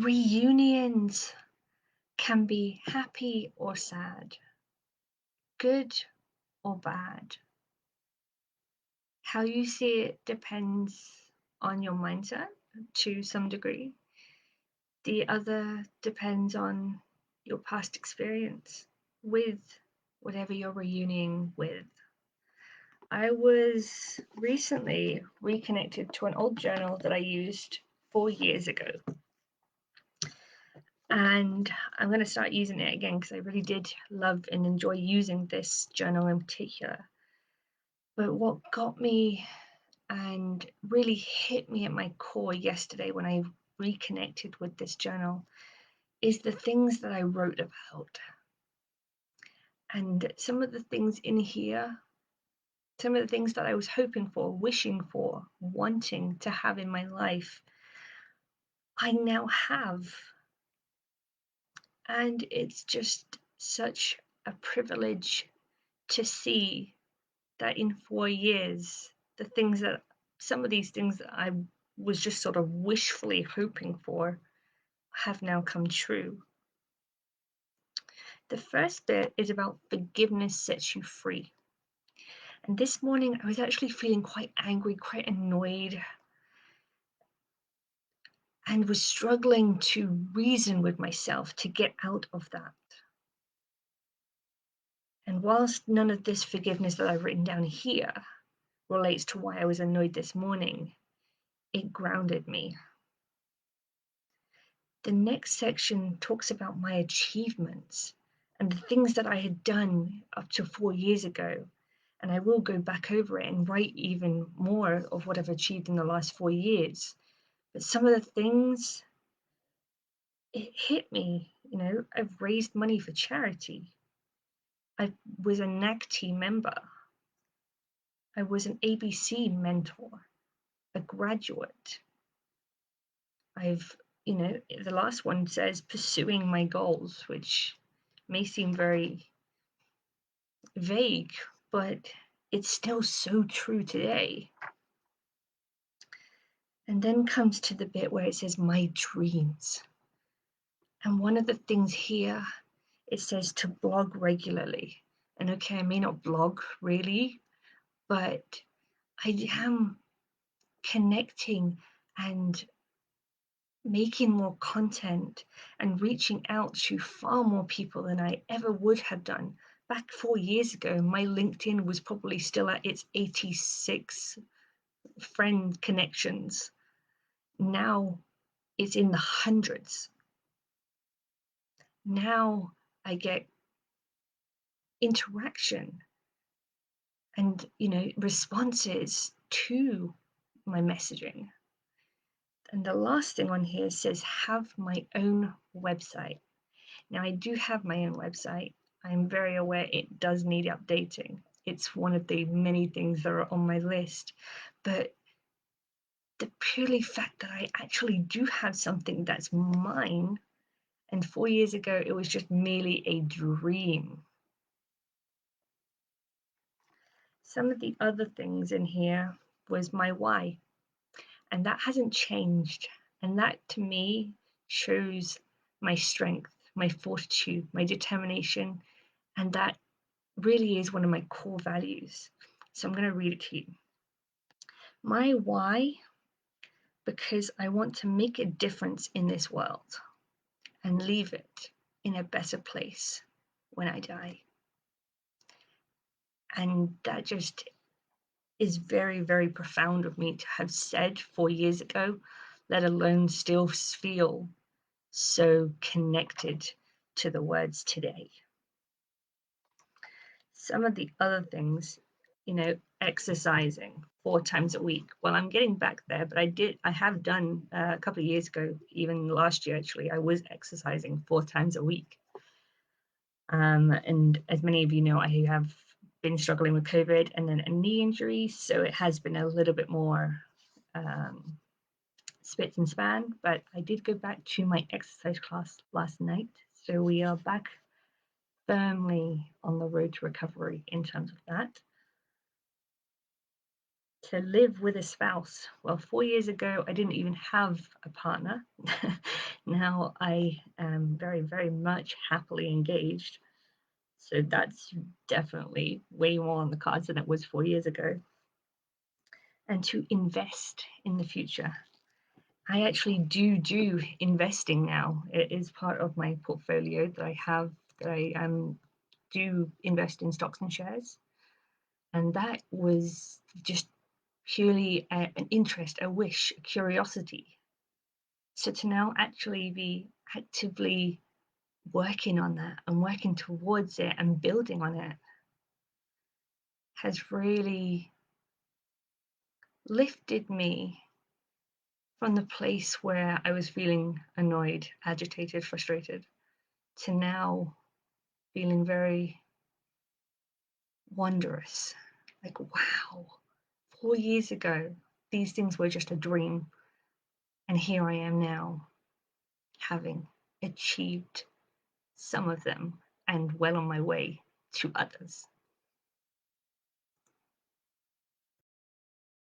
Reunions can be happy or sad, good or bad. How you see it depends on your mindset to some degree. The other depends on your past experience with whatever you're reunioning with. I was recently reconnected to an old journal that I used 4 years ago. And I'm going to start using it again because I really did love and enjoy using this journal in particular. But what got me and really hit me at my core yesterday when I reconnected with this journal is the things that I wrote about. And some of the things in here, some of the things that I was hoping for, wishing for, wanting to have in my life, I now have. And it's just such a privilege to see that in 4 years, some of these things that I was just sort of wishfully hoping for have now come true. The first bit is about forgiveness sets you free. And this morning, I was actually feeling quite angry, quite annoyed, and was struggling to reason with myself to get out of that. And whilst none of this forgiveness that I've written down here relates to why I was annoyed this morning, it grounded me. The next section talks about my achievements and the things that I had done up to 4 years ago. And I will go back over it and write even more of what I've achieved in the last 4 years. But some of the things, it hit me. I've raised money for charity. I was a NACT member. I was an ABC mentor, a graduate. The last one says pursuing my goals, which may seem very vague, but it's still so true today. And then comes to the bit where it says my dreams. And one of the things here, it says to blog regularly. And okay, I may not blog really, but I am connecting and making more content and reaching out to far more people than I ever would have done. Back 4 years ago, my LinkedIn was probably still at its 86 friend connections. Now it's in the hundreds. Now I get interaction and responses to my messaging. And the last thing on here says have my own website. Now I do have my own website. I'm very aware it does need updating. It's one of the many things that are on my list, but the purely fact that I actually do have something that's mine, and 4 years ago it was just merely a dream. Some of the other things in here was my why, and that hasn't changed. And that to me shows my strength, my fortitude, my determination, and that really is one of my core values. So I'm going to read it to you. My why, because I want to make a difference in this world and leave it in a better place when I die. And that just is very, very profound of me to have said 4 years ago, let alone still feel so connected to the words today. Some of the other things, exercising 4 times a week. Well, I'm getting back there, but I have done a couple of years ago, even last year actually, I was exercising 4 times a week. And as many of you know, I have been struggling with COVID and then a knee injury, so it has been a little bit more spits and span, but I did go back to my exercise class last night, so we are back firmly on the road to recovery in terms of that. to live with a spouse. Well, 4 years ago, I didn't even have a partner. Now I am very, very much happily engaged. So that's definitely way more on the cards than it was 4 years ago. And to invest in the future. I actually do investing now. It is part of my portfolio that I have, that I do invest in stocks and shares. And that was just purely an interest, a wish, a curiosity. So to now actually be actively working on that and working towards it and building on it has really lifted me from the place where I was feeling annoyed, agitated, frustrated, to now feeling very wondrous. Like, wow, 4 years ago, these things were just a dream. And here I am now, having achieved some of them and well on my way to others.